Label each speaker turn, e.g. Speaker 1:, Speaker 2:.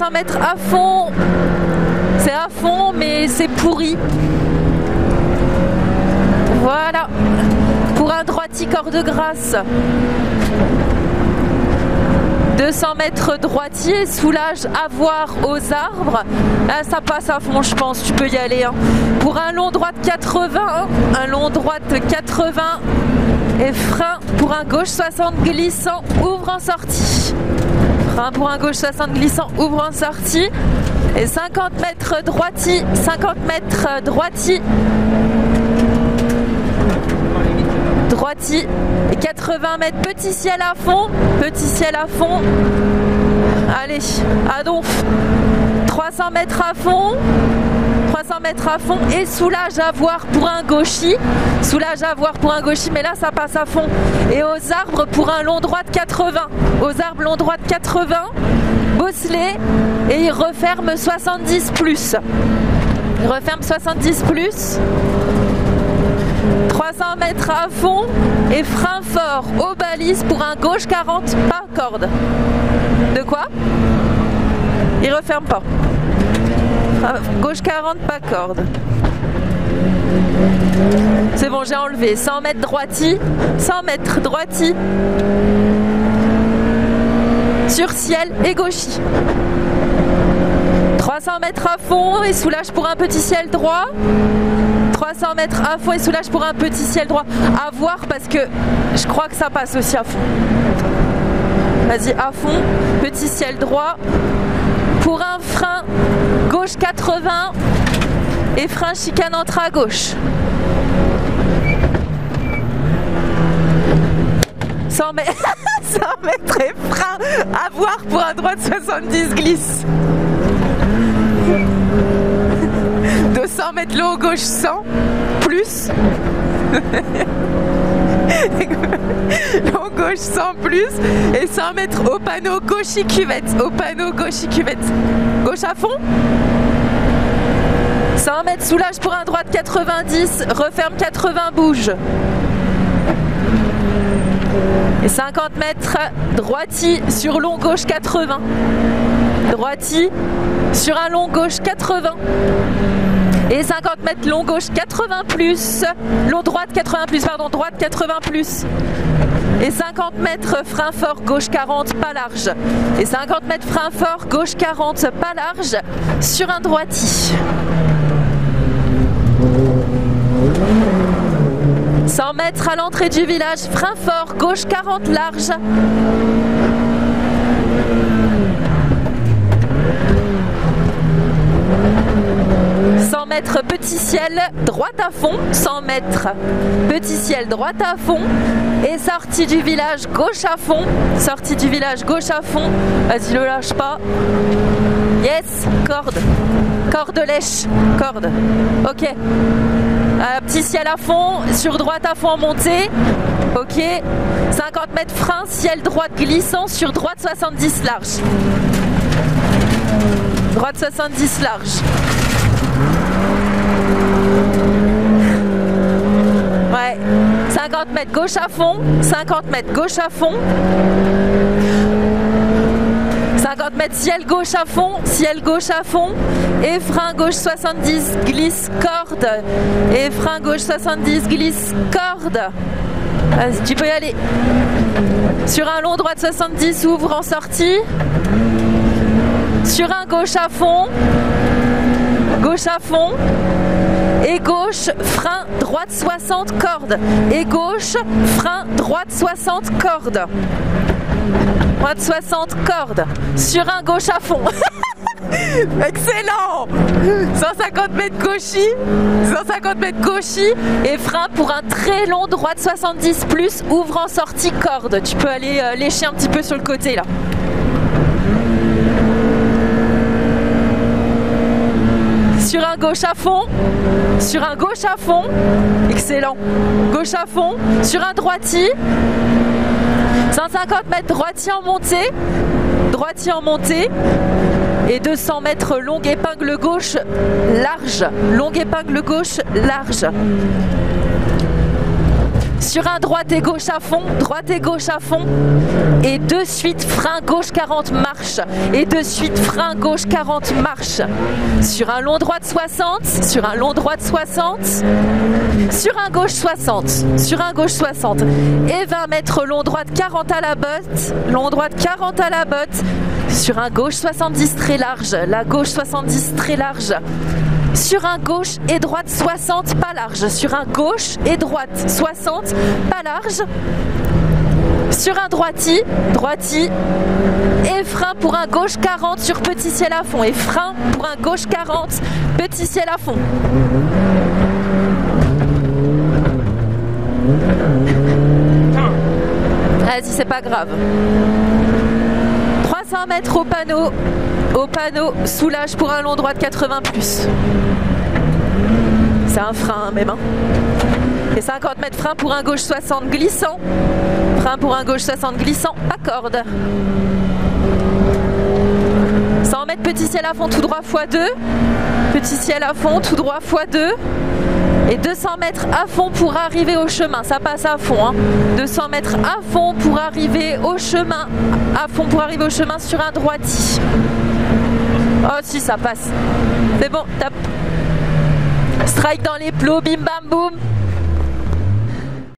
Speaker 1: 300 mètres à fond. C'est à fond, mais c'est pourri. Voilà. Pour un droiti corde grasse. 200 mètres droitier, soulage à voir aux arbres. Là, ça passe à fond, je pense. Tu peux y aller. Hein. Pour un long droite 80, un long droite 80 et frein pour un gauche 60 glissant, ouvre en sortie. Frein pour un gauche 60 glissant, ouvre en sortie. Et 50 mètres droiti, 50 mètres droiti. Droiti et 80 mètres, petit ciel à fond, allez, à donf, 300 mètres à fond, 300 mètres à fond et soulage à voir pour un gauchis, mais là ça passe à fond, et aux arbres pour un long droite 80, aux arbres long droite 80, bosselet, et il referme 70 plus, 300 mètres à fond et frein fort aux balises pour un gauche 40, pas corde. De quoi? Il referme pas. Gauche 40, pas corde. C'est bon, j'ai enlevé. 100 mètres droiti. 100 mètres droiti. Sur ciel et gauchis. 300 mètres à fond et soulage pour un petit ciel droit. 300 mètres à fond et soulage pour un petit ciel droit. À voir parce que je crois que ça passe aussi à fond. Vas-y, à fond, petit ciel droit. Pour un frein gauche 80 et frein chicane entre à gauche. 100 mètres, 100 mètres et frein à voir pour un droite 70 glisse. 200 mètres long gauche 100 plus. Long gauche 100 plus et 100 mètres au panneau gauche cuvette, gauche à fond. 100 mètres soulage pour un droite 90, referme 80, bouge. Et 50 mètres droiti sur long gauche 80, droiti sur un long gauche 80. Et 50 mètres long gauche 80 plus, long droite 80 plus, pardon, droite 80 plus. Et 50 mètres frein fort gauche 40, pas large. Et 50 mètres frein fort gauche 40, pas large, sur un droiti. 100 mètres à l'entrée du village, frein fort gauche 40 large. 100 mètres petit ciel droite à fond, 100 mètres petit ciel droite à fond et sortie du village gauche à fond, vas-y le lâche pas, yes, corde lèche, corde, ok, petit ciel à fond, sur droite à fond en montée, ok, 50 mètres frein, ciel droite glissant sur droite 70 large, droite 70 large. Ouais, 50 mètres gauche à fond, 50 mètres gauche à fond, 50 mètres ciel gauche à fond, et frein gauche 70 glisse corde, et frein gauche 70 glisse corde. Vas-y, tu peux y aller. Sur un long droite 70 ouvre en sortie, sur un gauche à fond, et gauche, frein, droite 60 cordes, et gauche, frein, droite 60 cordes, droite 60 cordes, sur un gauche à fond. Excellent. 150 mètres gauchis, et frein pour un très long droite 70 plus, ouvre en sortie corde. Tu peux aller lécher un petit peu sur le côté là. Sur un gauche à fond, excellent, gauche à fond, sur un droiti, 150 mètres droiti en montée, et 200 mètres longue épingle gauche large, Sur un droite et gauche à fond, droite et gauche à fond. Et de suite, frein gauche 40, marche. Et de suite, frein gauche 40, marche. Sur un long droite 60, sur un long droite 60. Sur un gauche 60, sur un gauche 60. Et 20 mètres long droite 40 à la botte. Long droite 40 à la botte. Sur un gauche 70 très large. La gauche 70 très large. Sur un gauche et droite 60 pas large. Sur un gauche et droite 60 pas large. Sur un droiti, droiti. Et frein pour un gauche 40 sur petit ciel à fond. Et frein pour un gauche 40, petit ciel à fond. Vas-y, c'est pas grave. 300 mètres au panneau, soulage pour un long droit de 80 plus. C'est un frein même. Hein. Et 50 mètres frein pour un gauche 60 glissant. Frein pour un gauche 60 glissant, pas corde. 100 mètres petit ciel à fond tout droit x2. Petit ciel à fond tout droit x2. Et 200 mètres à fond pour arriver au chemin, ça passe à fond. Hein. 200 mètres à fond pour arriver au chemin, sur un droiti. Oh si, ça passe. C'est bon, tape. Strike dans les plots, bim bam boum.